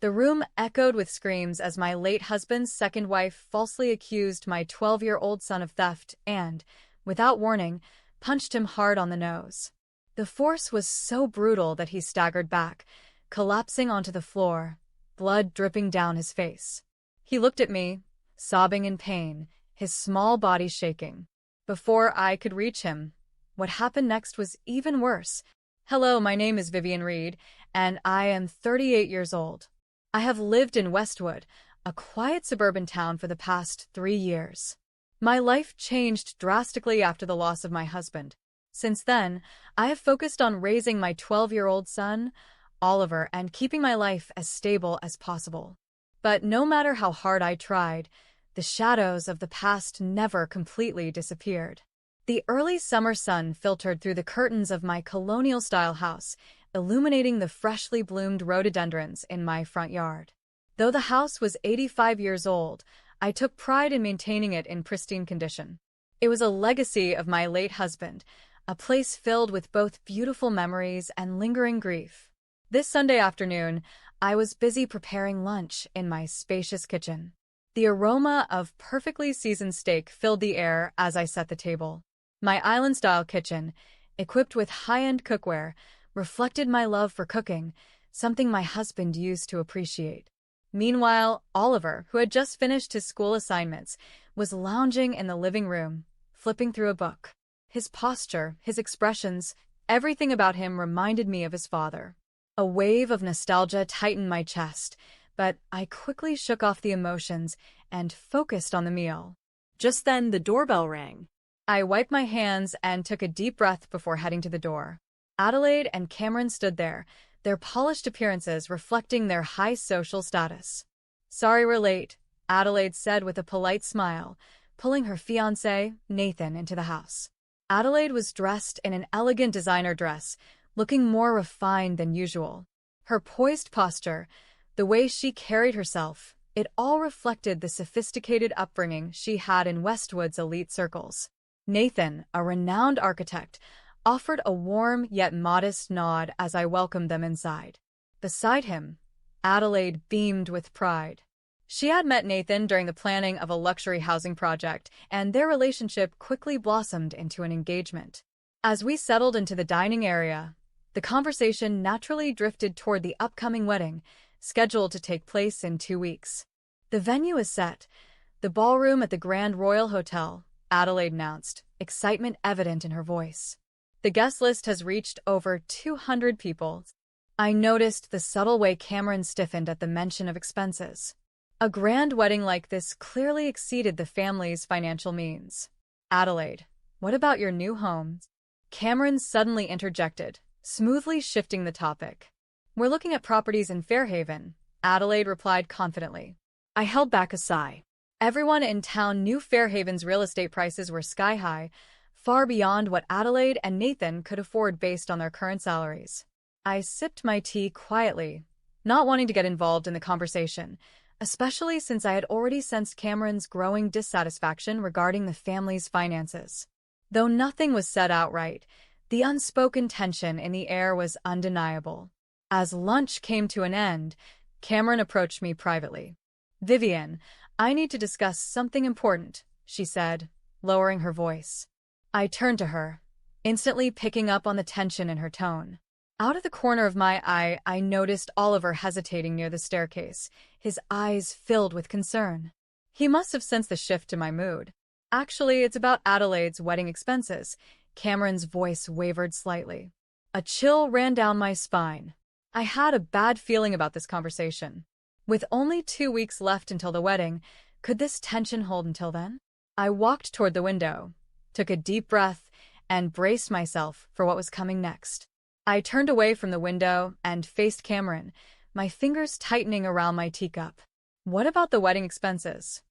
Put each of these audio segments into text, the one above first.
The room echoed with screams as my late husband's second wife falsely accused my 12-year-old son of theft and, without warning, punched him hard on the nose. The force was so brutal that he staggered back, collapsing onto the floor, blood dripping down his face. He looked at me, sobbing in pain, his small body shaking. Before I could reach him, what happened next was even worse. Hello, my name is Vivian Reed, and I am 38 years old. I have lived in Westwood, a quiet suburban town, for the past 3 years. My life changed drastically after the loss of my husband. Since then, I have focused on raising my 12-year-old son, Oliver, and keeping my life as stable as possible. But no matter how hard I tried, the shadows of the past never completely disappeared. The early summer sun filtered through the curtains of my colonial-style house, illuminating the freshly bloomed rhododendrons in my front yard. Though the house was 85 years old, I took pride in maintaining it in pristine condition. It was a legacy of my late husband, a place filled with both beautiful memories and lingering grief. This Sunday afternoon, I was busy preparing lunch in my spacious kitchen. The aroma of perfectly seasoned steak filled the air as I set the table. My island-style kitchen, equipped with high-end cookware, reflected my love for cooking, something my husband used to appreciate. Meanwhile, Oliver, who had just finished his school assignments, was lounging in the living room, flipping through a book. His posture, his expressions, everything about him reminded me of his father. A wave of nostalgia tightened my chest, but I quickly shook off the emotions and focused on the meal. Just then, the doorbell rang. I wiped my hands and took a deep breath before heading to the door. Adelaide and Cameron stood there, their polished appearances reflecting their high social status. "Sorry we're late," Adelaide said with a polite smile, pulling her fiancé, Nathan, into the house. Adelaide was dressed in an elegant designer dress, looking more refined than usual. Her poised posture, the way she carried herself, it all reflected the sophisticated upbringing she had in Westwood's elite circles. Nathan, a renowned architect, offered a warm yet modest nod as I welcomed them inside. Beside him, Adelaide beamed with pride. She had met Nathan during the planning of a luxury housing project, and their relationship quickly blossomed into an engagement. As we settled into the dining area, the conversation naturally drifted toward the upcoming wedding, scheduled to take place in 2 weeks. "The venue is set, the ballroom at the Grand Royal Hotel," Adelaide announced, excitement evident in her voice. "The guest list has reached over 200 people." I noticed the subtle way Cameron stiffened at the mention of expenses. A grand wedding like this clearly exceeded the family's financial means. "Adelaide, what about your new home?" Cameron suddenly interjected, smoothly shifting the topic. "We're looking at properties in Fairhaven," Adelaide replied confidently. I held back a sigh. Everyone in town knew Fairhaven's real estate prices were sky-high, far beyond what Adelaide and Nathan could afford based on their current salaries. I sipped my tea quietly, not wanting to get involved in the conversation, especially since I had already sensed Cameron's growing dissatisfaction regarding the family's finances. Though nothing was said outright, the unspoken tension in the air was undeniable. As lunch came to an end, Cameron approached me privately. "Vivian, I need to discuss something important," she said, lowering her voice. I turned to her, instantly picking up on the tension in her tone. Out of the corner of my eye, I noticed Oliver hesitating near the staircase, his eyes filled with concern. He must have sensed the shift in my mood. "Actually, it's about Adelaide's wedding expenses." Cameron's voice wavered slightly. A chill ran down my spine. I had a bad feeling about this conversation. With only 2 weeks left until the wedding, could this tension hold until then? I walked toward the window, took a deep breath, and braced myself for what was coming next. I turned away from the window and faced Cameron, my fingers tightening around my teacup. "What about the wedding expenses?"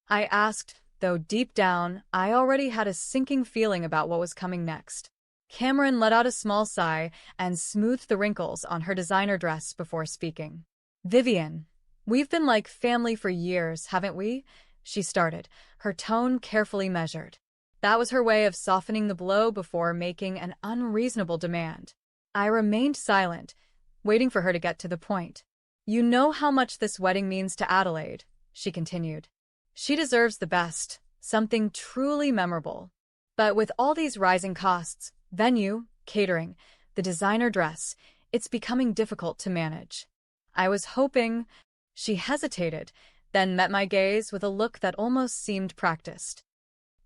I asked, though deep down, I already had a sinking feeling about what was coming next. Cameron let out a small sigh and smoothed the wrinkles on her designer dress before speaking. "Vivian, we've been like family for years, haven't we?" she started, her tone carefully measured. That was her way of softening the blow before making an unreasonable demand. I remained silent, waiting for her to get to the point. You know how much this wedding means to Adelaide, she continued. She deserves the best, something truly memorable. But with all these rising costs, venue, catering, the designer dress, it's becoming difficult to manage. I was hoping. She hesitated, then met my gaze with a look that almost seemed practiced.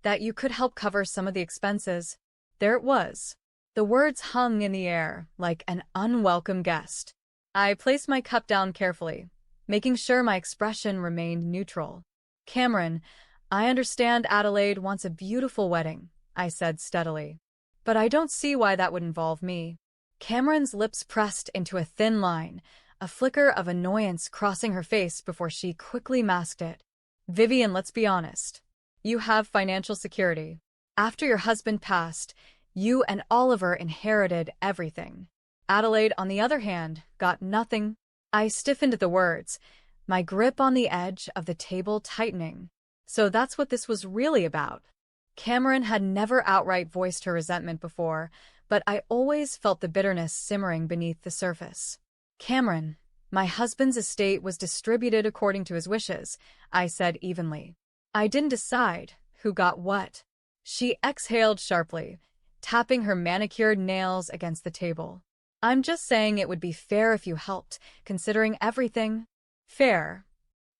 That you could help cover some of the expenses. There it was. The words hung in the air like an unwelcome guest. I placed my cup down carefully, making sure my expression remained neutral. Cameron, I understand Adelaide wants a beautiful wedding, I said steadily. But I don't see why that would involve me. Cameron's lips pressed into a thin line, a flicker of annoyance crossing her face before she quickly masked it. Vivian, let's be honest. You have financial security. After your husband passed, you and Oliver inherited everything. Adelaide, on the other hand, got nothing. I stiffened at the words, my grip on the edge of the table tightening. So that's what this was really about. Cameron had never outright voiced her resentment before, but I always felt the bitterness simmering beneath the surface. Cameron, my husband's estate was distributed according to his wishes, I said evenly. I didn't decide who got what. She exhaled sharply, tapping her manicured nails against the table. I'm just saying it would be fair if you helped, considering everything. Fair.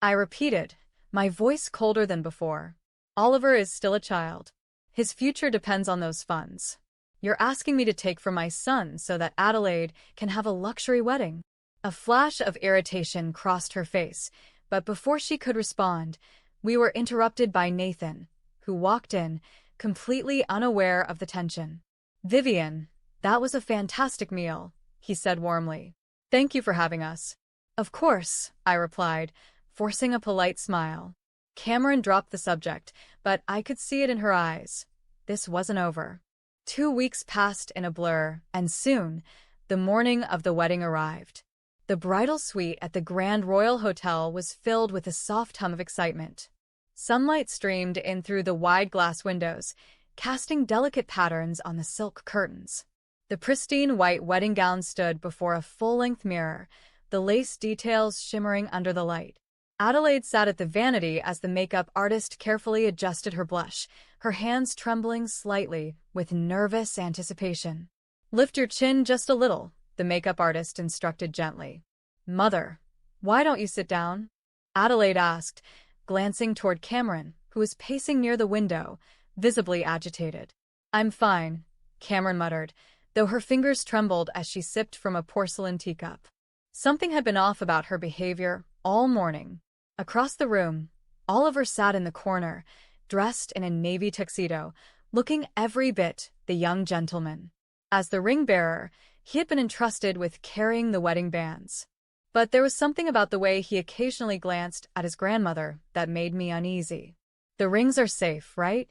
I repeated, my voice colder than before. Oliver is still a child. His future depends on those funds. You're asking me to take from my son so that Adelaide can have a luxury wedding. A flash of irritation crossed her face, but before she could respond, we were interrupted by Nathan, who walked in, completely unaware of the tension. Vivian, that was a fantastic meal, he said warmly. Thank you for having us. Of course, I replied, forcing a polite smile. Cameron dropped the subject, but I could see it in her eyes. This wasn't over. 2 weeks passed in a blur, and soon, the morning of the wedding arrived. The bridal suite at the Grand Royal Hotel was filled with a soft hum of excitement. Sunlight streamed in through the wide glass windows, casting delicate patterns on the silk curtains. The pristine white wedding gown stood before a full-length mirror, the lace details shimmering under the light. Adelaide sat at the vanity as the makeup artist carefully adjusted her blush, her hands trembling slightly with nervous anticipation. Lift your chin just a little, the makeup artist instructed gently. Mother, why don't you sit down? Adelaide asked, glancing toward Cameron, who was pacing near the window, visibly agitated. I'm fine, Cameron muttered, though her fingers trembled as she sipped from a porcelain teacup. Something had been off about her behavior all morning. Across the room, Oliver sat in the corner, dressed in a navy tuxedo, looking every bit the young gentleman. As the ring-bearer, he had been entrusted with carrying the wedding bands. But there was something about the way he occasionally glanced at his grandmother that made me uneasy. The rings are safe, right?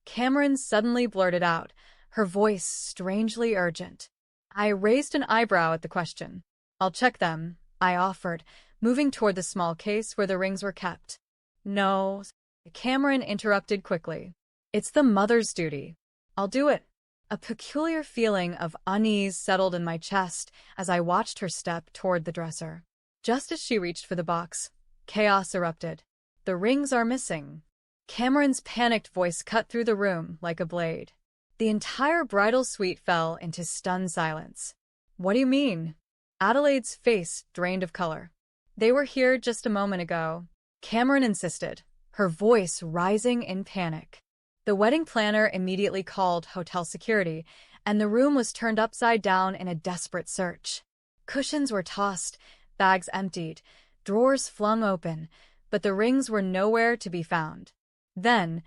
Cameron suddenly blurted out, her voice strangely urgent. I raised an eyebrow at the question. I'll check them, I offered, moving toward the small case where the rings were kept. No, Cameron interrupted quickly. It's the mother's duty. I'll do it. A peculiar feeling of unease settled in my chest as I watched her step toward the dresser. Just as she reached for the box, chaos erupted. The rings are missing. Cameron's panicked voice cut through the room like a blade. The entire bridal suite fell into stunned silence. What do you mean? Adelaide's face drained of color. They were here just a moment ago, Cameron insisted, her voice rising in panic. The wedding planner immediately called hotel security, and the room was turned upside down in a desperate search. Cushions were tossed, bags emptied, drawers flung open, but the rings were nowhere to be found. Then,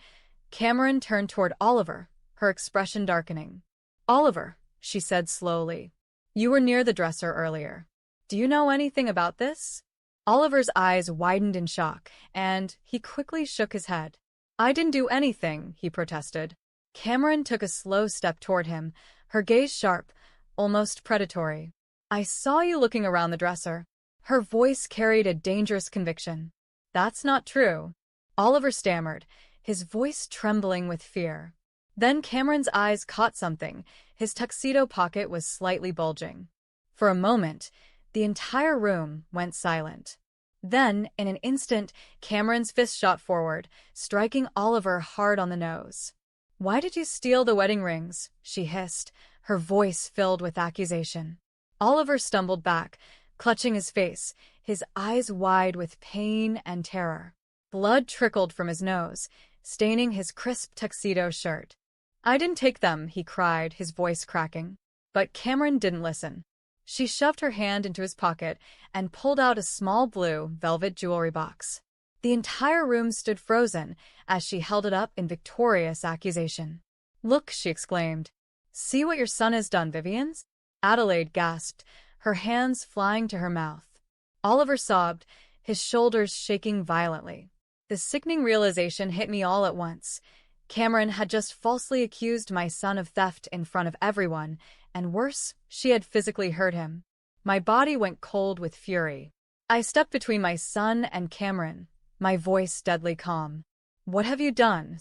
Cameron turned toward Oliver, her expression darkening. Oliver, she said slowly, you were near the dresser earlier. Do you know anything about this? Oliver's eyes widened in shock, and he quickly shook his head. I didn't do anything, he protested. Cameron took a slow step toward him, her gaze sharp, almost predatory. I saw you looking around the dresser. Her voice carried a dangerous conviction. That's not true. Oliver stammered, his voice trembling with fear. Then Cameron's eyes caught something. His tuxedo pocket was slightly bulging. For a moment, The entire room went silent. Then, in an instant, Cameron's fist shot forward, striking Oliver hard on the nose. "Why did you steal the wedding rings?" she hissed, her voice filled with accusation. Oliver stumbled back, clutching his face, his eyes wide with pain and terror. Blood trickled from his nose, staining his crisp tuxedo shirt. "I didn't take them," he cried, his voice cracking. But Cameron didn't listen. She shoved her hand into his pocket and pulled out a small blue velvet jewelry box. The entire room stood frozen as she held it up in victorious accusation. "Look," she exclaimed. "See what your son has done, Vivian's?" Adelaide gasped, her hands flying to her mouth. Oliver sobbed, his shoulders shaking violently. The sickening realization hit me all at once. Cameron had just falsely accused my son of theft in front of everyone, and worse, she had physically hurt him. My body went cold with fury. I stepped between my son and Cameron, my voice deadly calm. "What have you done?"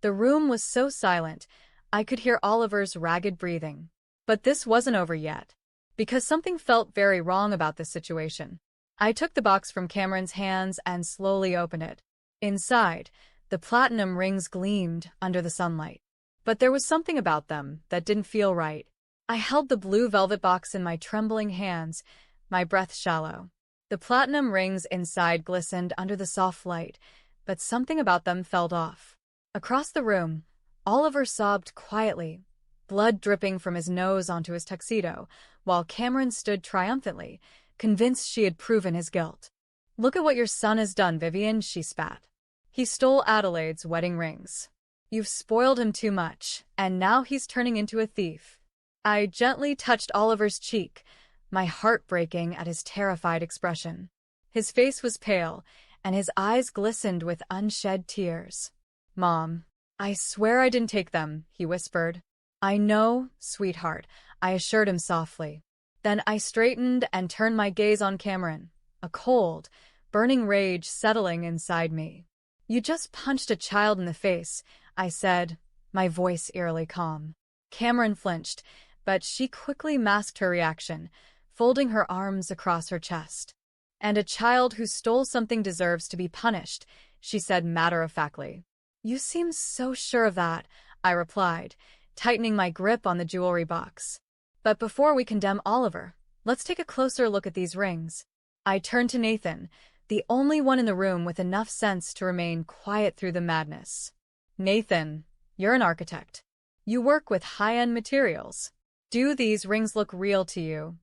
The room was so silent, I could hear Oliver's ragged breathing. But this wasn't over yet, because something felt very wrong about this situation. I took the box from Cameron's hands and slowly opened it. Inside, the platinum rings gleamed under the sunlight. But there was something about them that didn't feel right. I held the blue velvet box in my trembling hands, my breath shallow. The platinum rings inside glistened under the soft light, but something about them felt off. Across the room, Oliver sobbed quietly, blood dripping from his nose onto his tuxedo, while Cameron stood triumphantly, convinced she had proven his guilt. "Look at what your son has done, Vivian," she spat. "He stole Adelaide's wedding rings. You've spoiled him too much, and now he's turning into a thief." I gently touched Oliver's cheek, my heart breaking at his terrified expression. His face was pale, and his eyes glistened with unshed tears. "Mom, I swear I didn't take them," he whispered. "I know, sweetheart," I assured him softly. Then I straightened and turned my gaze on Cameron, a cold, burning rage settling inside me. "You just punched a child in the face," I said, my voice eerily calm. Cameron flinched, but she quickly masked her reaction, folding her arms across her chest. "And a child who stole something deserves to be punished," she said matter-of-factly. "You seem so sure of that," I replied, tightening my grip on the jewelry box. "But before we condemn Oliver, let's take a closer look at these rings." I turned to Nathan, the only one in the room with enough sense to remain quiet through the madness. "Nathan, you're an architect. You work with high-end materials. Do these rings look real to you?"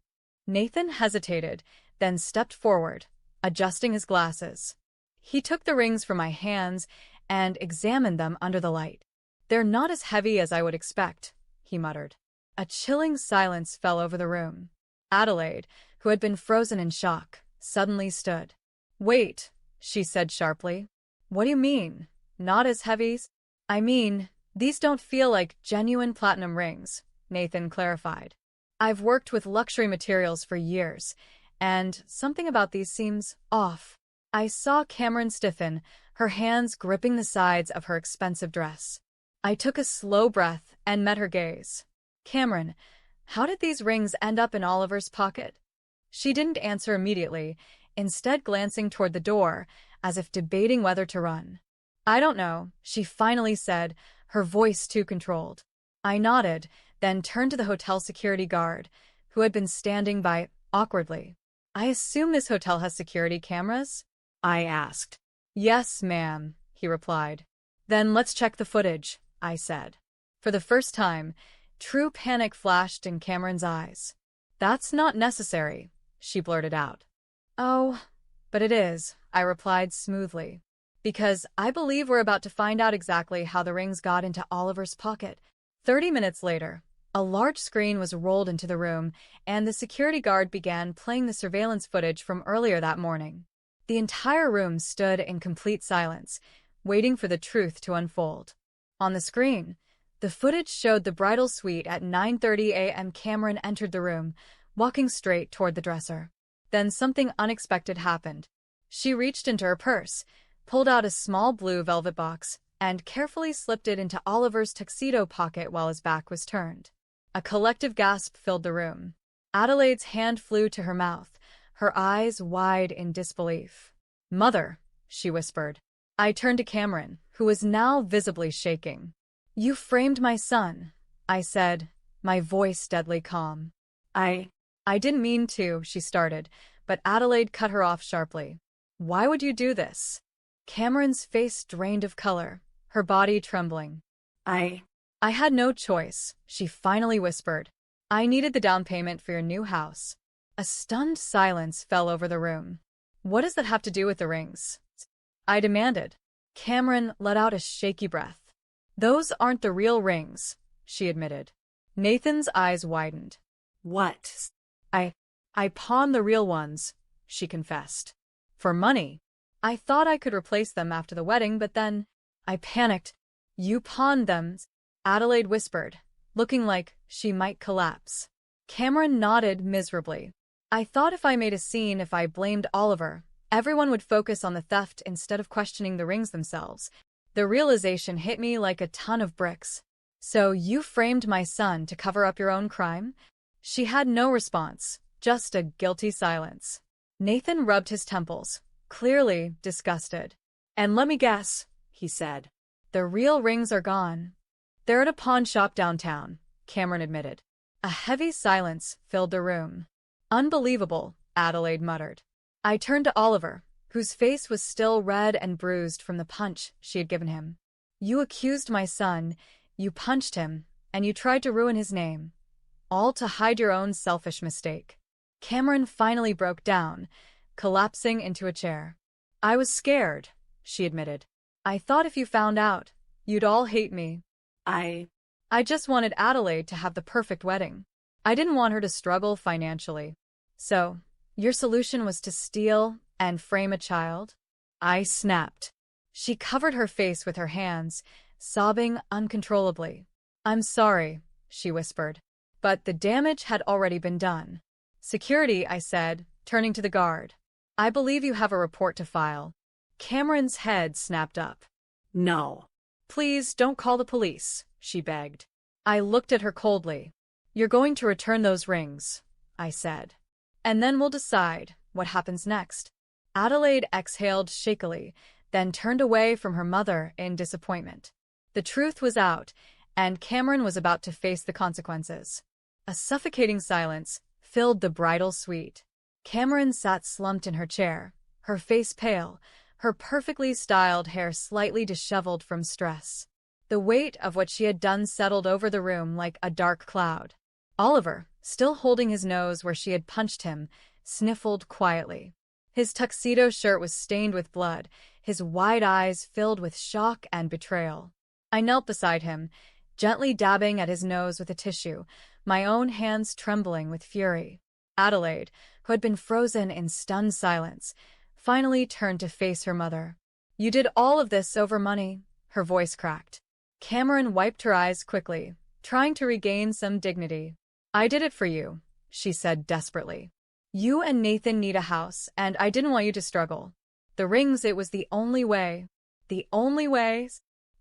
Nathan hesitated, then stepped forward, adjusting his glasses. He took the rings from my hands and examined them under the light. "They're not as heavy as I would expect," he muttered. A chilling silence fell over the room. Adelaide, who had been frozen in shock, suddenly stood. "Wait," she said sharply. "What do you mean, not as heavy?" "I mean, these don't feel like genuine platinum rings," Nathan clarified. "I've worked with luxury materials for years, and something about these seems off." I saw Cameron stiffen, her hands gripping the sides of her expensive dress. I took a slow breath and met her gaze. "Cameron, how did these rings end up in Oliver's pocket?" She didn't answer immediately, instead glancing toward the door, as if debating whether to run. "I don't know," she finally said, her voice too controlled. I nodded, then turned to the hotel security guard, who had been standing by awkwardly. "I assume this hotel has security cameras?" I asked. "Yes, ma'am," he replied. "Then let's check the footage," I said. For the first time, true panic flashed in Cameron's eyes. "That's not necessary," she blurted out. "Oh, but it is," I replied smoothly. "Because I believe we're about to find out exactly how the rings got into Oliver's pocket." 30 minutes later, a large screen was rolled into the room, and the security guard began playing the surveillance footage from earlier that morning. The entire room stood in complete silence, waiting for the truth to unfold. On the screen, the footage showed the bridal suite at 9:30 a.m. Cameron entered the room, walking straight toward the dresser. Then something unexpected happened. She reached into her purse, pulled out a small blue velvet box, and carefully slipped it into Oliver's tuxedo pocket while his back was turned. A collective gasp filled the room. Adelaide's hand flew to her mouth, her eyes wide in disbelief. "Mother," she whispered. I turned to Cameron, who was now visibly shaking. "You framed my son," I said, my voice deadly calm. I didn't mean to," she started, but Adelaide cut her off sharply. "Why would you do this?" Cameron's face drained of color, her body trembling. I had no choice," she finally whispered. "I needed the down payment for your new house." A stunned silence fell over the room. "What does that have to do with the rings?" I demanded. Cameron let out a shaky breath. "Those aren't the real rings," she admitted. Nathan's eyes widened. "What?" I pawned the real ones," she confessed. "For money. I thought I could replace them after the wedding, but then I panicked." "You pawned them," Adelaide whispered, looking like she might collapse. Cameron nodded miserably. "I thought if I made a scene, if I blamed Oliver, everyone would focus on the theft instead of questioning the rings themselves. The realization hit me like a ton of bricks." "So you framed my son to cover up your own crime?" She had no response, just a guilty silence. Nathan rubbed his temples, clearly disgusted. "And let me guess," he said. "The real rings are gone." "They're at a pawn shop downtown," Cameron admitted. A heavy silence filled the room. "Unbelievable," Adelaide muttered. I turned to Oliver, whose face was still red and bruised from the punch she had given him. "You accused my son, you punched him, and you tried to ruin his name. All to hide your own selfish mistake." Cameron finally broke down, collapsing into a chair. "I was scared," she admitted. "I thought if you found out, you'd all hate me. I just wanted Adelaide to have the perfect wedding. I didn't want her to struggle financially. So, your solution was to steal and frame a child?" I snapped. She covered her face with her hands, sobbing uncontrollably. "I'm sorry," she whispered. But the damage had already been done. "Security," I said, turning to the guard. "I believe you have a report to file." Cameron's head snapped up. "No." "Please don't call the police," she begged. I looked at her coldly. "You're going to return those rings," I said. "And then we'll decide what happens next." Adelaide exhaled shakily, then turned away from her mother in disappointment. The truth was out, and Cameron was about to face the consequences. A suffocating silence filled the bridal suite. Cameron sat slumped in her chair, her face pale, her perfectly styled hair slightly disheveled from stress. The weight of what she had done settled over the room like a dark cloud. Oliver, still holding his nose where she had punched him, sniffled quietly. His tuxedo shirt was stained with blood, his wide eyes filled with shock and betrayal. I knelt beside him, gently dabbing at his nose with a tissue, my own hands trembling with fury. Adelaide, who had been frozen in stunned silence, finally turned to face her mother. "You did all of this over money," her voice cracked. Cameron wiped her eyes quickly, trying to regain some dignity. "I did it for you," she said desperately. "You and Nathan need a house, and I didn't want you to struggle. The rings, it was the only way." "The only way?"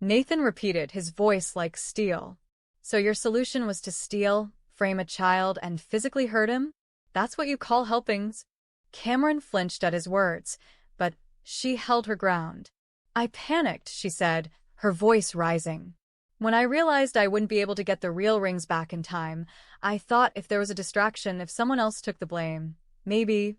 Nathan repeated, his voice like steel. "So your solution was to steal, frame a child, and physically hurt him? That's what you call helping?" Cameron flinched at his words, but she held her ground. "I panicked," she said, her voice rising. "When I realized I wouldn't be able to get the real rings back in time, I thought if there was a distraction, if someone else took the blame, maybe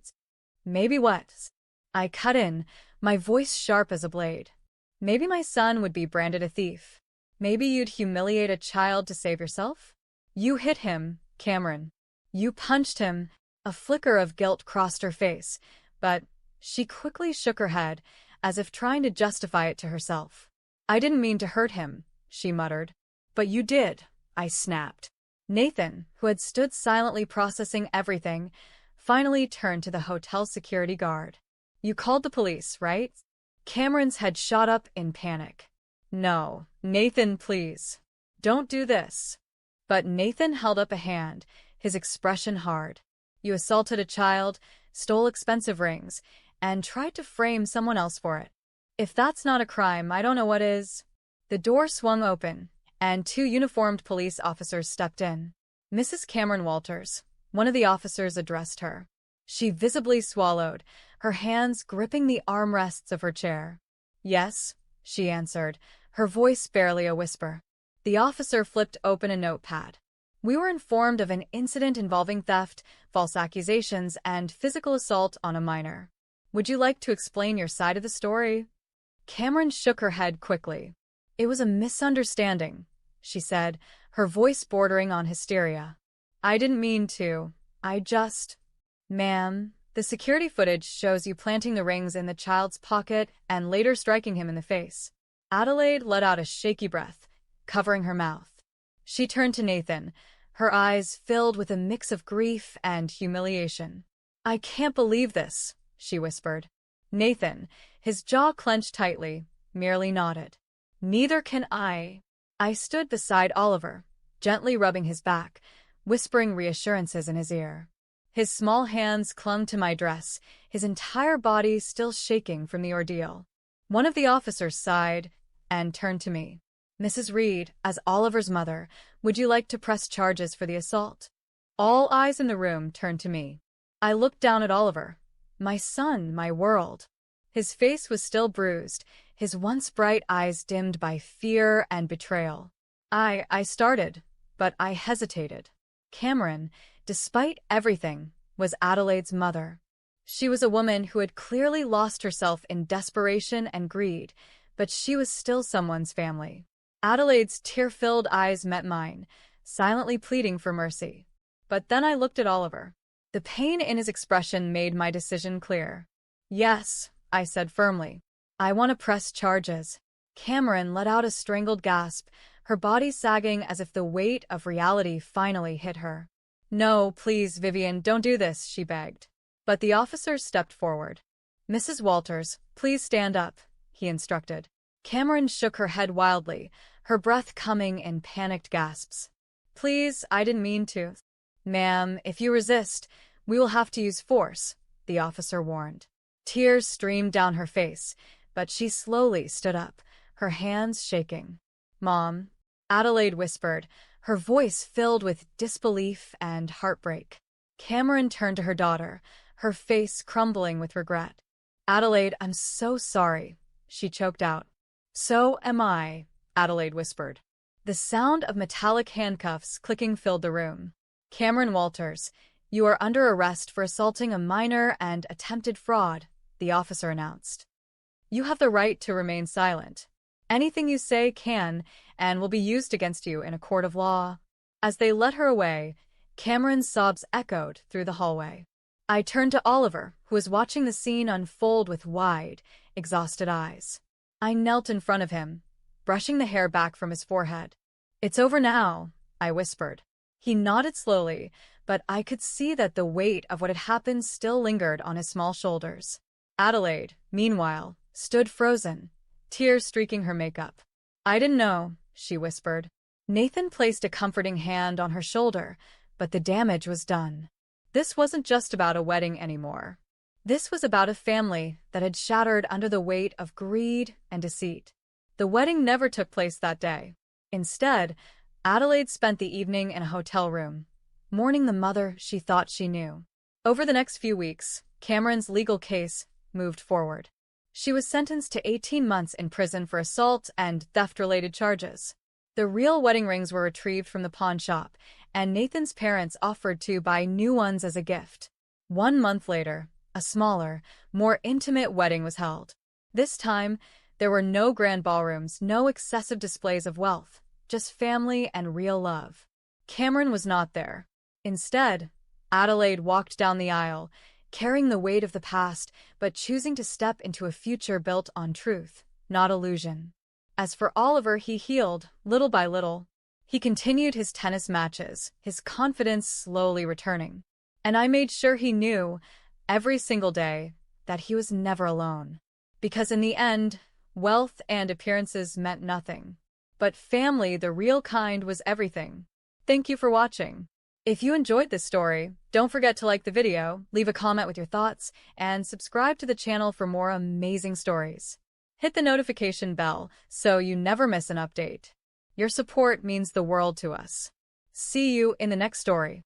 what?" I cut in, my voice sharp as a blade. "Maybe my son would be branded a thief. Maybe you'd humiliate a child to save yourself? You hit him, Cameron. You punched him." A flicker of guilt crossed her face, but she quickly shook her head, as if trying to justify it to herself. "I didn't mean to hurt him," she muttered. "But you did," I snapped. Nathan, who had stood silently processing everything, finally turned to the hotel security guard. "You called the police, right?" Cameron's head shot up in panic. "No, Nathan, please. Don't do this." But Nathan held up a hand, his expression hard. "You assaulted a child, stole expensive rings, and tried to frame someone else for it. If that's not a crime, I don't know what is." The door swung open, and 2 uniformed police officers stepped in. "Mrs. Cameron Walters," one of the officers addressed her. She visibly swallowed, her hands gripping the armrests of her chair. "Yes," she answered, her voice barely a whisper. The officer flipped open a notepad. "We were informed of an incident involving theft, false accusations, and physical assault on a minor. Would you like to explain your side of the story?" Cameron shook her head quickly. "It was a misunderstanding," she said, her voice bordering on hysteria. "I didn't mean to. I just—" "Ma'am, the security footage shows you planting the rings in the child's pocket and later striking him in the face." Adelaide let out a shaky breath, covering her mouth. She turned to Nathan, her eyes filled with a mix of grief and humiliation. "I can't believe this," she whispered. Nathan, his jaw clenched tightly, merely nodded. "Neither can I." I stood beside Oliver, gently rubbing his back, whispering reassurances in his ear. His small hands clung to my dress, his entire body still shaking from the ordeal. One of the officers sighed and turned to me. "Mrs. Reed, as Oliver's mother, would you like to press charges for the assault?" All eyes in the room turned to me. I looked down at Oliver, my son, my world. His face was still bruised, his once bright eyes dimmed by fear and betrayal. I started, but I hesitated. Cameron, despite everything, was Adelaide's mother. She was a woman who had clearly lost herself in desperation and greed, but she was still someone's family. Adelaide's tear-filled eyes met mine, silently pleading for mercy. But then I looked at Oliver. The pain in his expression made my decision clear. "Yes," I said firmly. "I want to press charges." Cameron let out a strangled gasp, her body sagging as if the weight of reality finally hit her. "No, please, Vivian, don't do this," she begged. But the officer stepped forward. "Mrs. Walters, please stand up," he instructed. Cameron shook her head wildly, her breath coming in panicked gasps. "Please, I didn't mean to." "Ma'am, if you resist, we will have to use force," the officer warned. Tears streamed down her face, but she slowly stood up, her hands shaking. "Mom," Adelaide whispered, her voice filled with disbelief and heartbreak. Cameron turned to her daughter, her face crumbling with regret. "Adelaide, I'm so sorry," she choked out. "So am I," Adelaide whispered. The sound of metallic handcuffs clicking filled the room. "Cameron Walters, you are under arrest for assaulting a minor and attempted fraud," the officer announced. "You have the right to remain silent. Anything you say can and will be used against you in a court of law." As they led her away, Cameron's sobs echoed through the hallway. I turned to Oliver, who was watching the scene unfold with wide, exhausted eyes. I knelt in front of him, brushing the hair back from his forehead. "It's over now," I whispered. He nodded slowly, but I could see that the weight of what had happened still lingered on his small shoulders. Adelaide, meanwhile, stood frozen, tears streaking her makeup. "I didn't know," she whispered. Nathan placed a comforting hand on her shoulder, but the damage was done. This wasn't just about a wedding anymore. This was about a family that had shattered under the weight of greed and deceit. The wedding never took place that day. Instead, Adelaide spent the evening in a hotel room, mourning the mother she thought she knew. Over the next few weeks, Cameron's legal case moved forward. She was sentenced to 18 months in prison for assault and theft-related charges. The real wedding rings were retrieved from the pawn shop, and Nathan's parents offered to buy new ones as a gift. 1 month later, a smaller, more intimate wedding was held. This time, there were no grand ballrooms, no excessive displays of wealth, just family and real love. Cameron was not there. Instead, Adelaide walked down the aisle, carrying the weight of the past, but choosing to step into a future built on truth, not illusion. As for Oliver, he healed, little by little. He continued his tennis matches, his confidence slowly returning. And I made sure he knew, every single day, that he was never alone. Because in the end, wealth and appearances meant nothing. But family, the real kind, was everything. Thank you for watching. If you enjoyed this story, don't forget to like the video, leave a comment with your thoughts, and subscribe to the channel for more amazing stories. Hit the notification bell so you never miss an update. Your support means the world to us. See you in the next story.